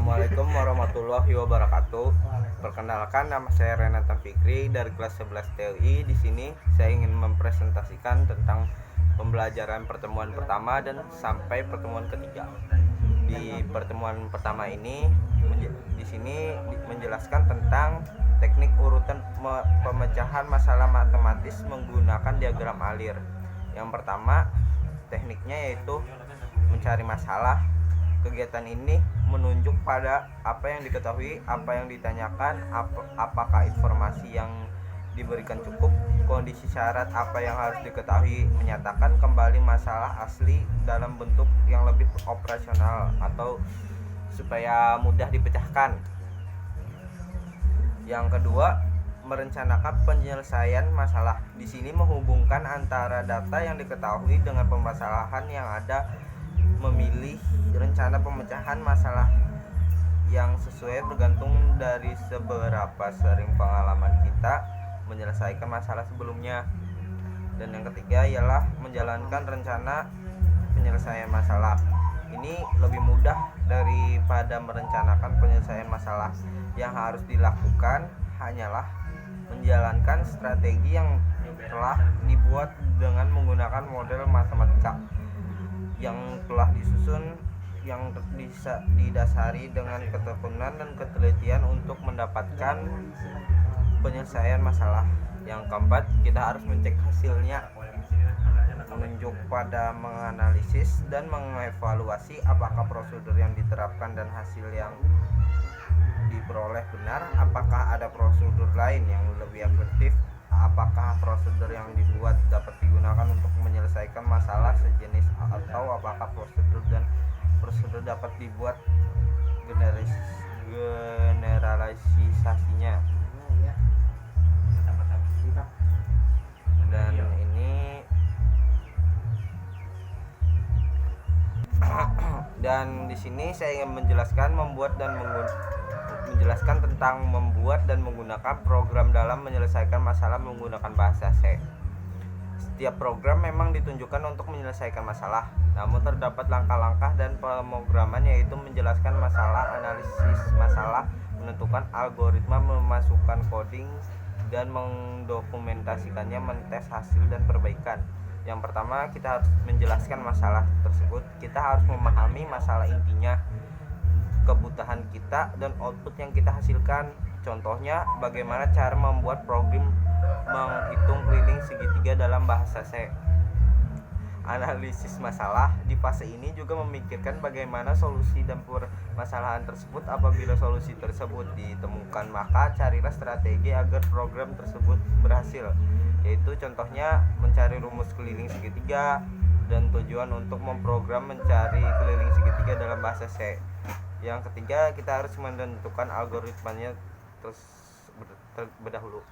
Assalamualaikum warahmatullahi wabarakatuh. Perkenalkan, nama saya Renata Fikri dari kelas 11 TLI. Di sini saya ingin mempresentasikan tentang pembelajaran pertemuan pertama dan sampai pertemuan ketiga. Di pertemuan pertama ini di sini menjelaskan tentang teknik urutan pemecahan masalah matematis menggunakan diagram alir. Yang pertama, tekniknya yaitu mencari masalah. Kegiatan ini menunjuk pada apa yang diketahui, apa yang ditanyakan, apakah informasi yang diberikan cukup, kondisi syarat apa yang harus diketahui, menyatakan kembali masalah asli dalam bentuk yang lebih operasional atau supaya mudah dipecahkan. Yang kedua, merencanakan penyelesaian masalah. Di sini menghubungkan antara data yang diketahui dengan permasalahan yang ada, memilih rencana pemecahan masalah yang sesuai bergantung dari seberapa sering pengalaman kita menyelesaikan masalah sebelumnya. Dan yang ketiga ialah menjalankan rencana penyelesaian masalah. Ini lebih mudah daripada merencanakan penyelesaian masalah. Yang harus dilakukan hanyalah menjalankan strategi yang telah dibuat dengan menggunakan model matematika yang telah disusun, yang bisa didasari dengan ketekunan dan ketelitian untuk mendapatkan penyelesaian masalah. Yang keempat, kita harus mencek hasilnya, menunjuk pada menganalisis dan mengevaluasi apakah prosedur yang diterapkan dan hasil yang diperoleh benar, apakah ada prosedur lain yang lebih efektif, apakah prosedur yang dibuat dapat digunakan untuk menyelesaikan masalah sejenis, atau apakah prosedur dapat dibuat generalisasinya. Dan ini dan di sini saya ingin menjelaskan tentang membuat dan menggunakan program dalam menyelesaikan masalah menggunakan bahasa C. Setiap program memang ditunjukkan untuk menyelesaikan masalah, namun terdapat langkah-langkah dan pemrograman, yaitu menjelaskan masalah, analisis masalah, menentukan algoritma, memasukkan coding, dan mendokumentasikannya, mentes hasil dan perbaikan. Yang pertama, kita harus menjelaskan masalah tersebut. Kita harus memahami masalah intinya, kebutuhan kita, dan output yang kita hasilkan. Contohnya, bagaimana cara membuat program menghitung keliling segitiga dalam bahasa C. Analisis masalah. Di fase ini juga memikirkan bagaimana solusi dan permasalahan tersebut. Apabila solusi tersebut ditemukan, maka carilah strategi agar program tersebut berhasil, yaitu contohnya mencari rumus keliling segitiga, dan tujuan untuk memprogram mencari keliling segitiga dalam bahasa C. Yang ketiga, kita harus menentukan algoritmanya terlebih dahulu.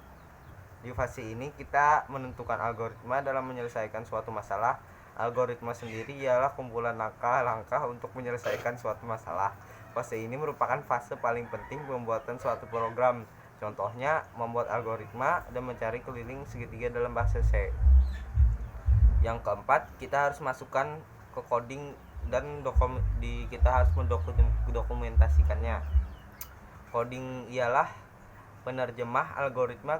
Di fase ini kita menentukan algoritma dalam menyelesaikan suatu masalah. Algoritma sendiri ialah kumpulan langkah-langkah untuk menyelesaikan suatu masalah. Fase ini merupakan fase paling penting pembuatan suatu program. Contohnya membuat algoritma dan mencari keliling segitiga dalam bahasa C. Yang keempat, kita harus masukkan ke coding dan kita harus mendokumentasikannya. Coding ialah penerjemah algoritma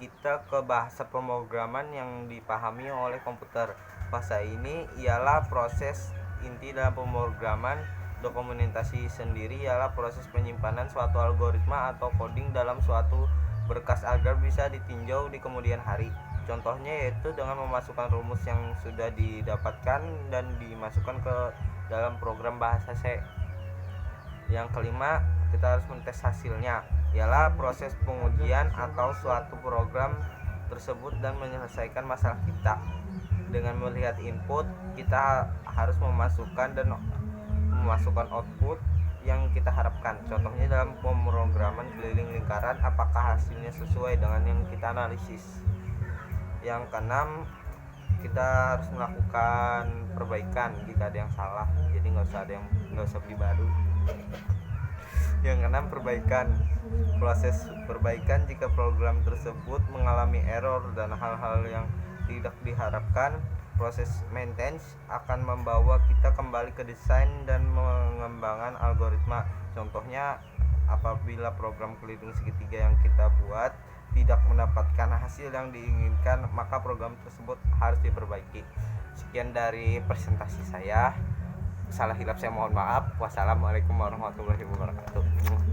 kita ke bahasa pemrograman yang dipahami oleh komputer. Fase ini ialah proses inti dalam pemrograman. Dokumentasi sendiri ialah proses penyimpanan suatu algoritma atau coding dalam suatu berkas agar bisa ditinjau di kemudian hari. Contohnya yaitu dengan memasukkan rumus yang sudah didapatkan dan dimasukkan ke dalam program bahasa C. Yang kelima, kita harus mentes hasilnya, ialah proses pengujian atau suatu program tersebut dan menyelesaikan masalah kita. Dengan melihat input, kita harus memasukkan output yang kita harapkan. Contohnya dalam pemrograman keliling lingkaran, apakah hasilnya sesuai dengan yang kita analisis. Yang keenam, kita harus melakukan perbaikan jika ada yang salah. Jadi nggak usah beli baru. Yang keenam, perbaikan. Proses perbaikan jika program tersebut mengalami error dan hal-hal yang tidak diharapkan. Proses maintenance akan membawa kita kembali ke desain dan mengembangkan algoritma. Contohnya, apabila program keliling segitiga yang kita buat tidak mendapatkan hasil yang diinginkan, maka program tersebut harus diperbaiki. Sekian dari presentasi saya. Salah hilap saya mohon maaf. Wassalamualaikum warahmatullahi wabarakatuh.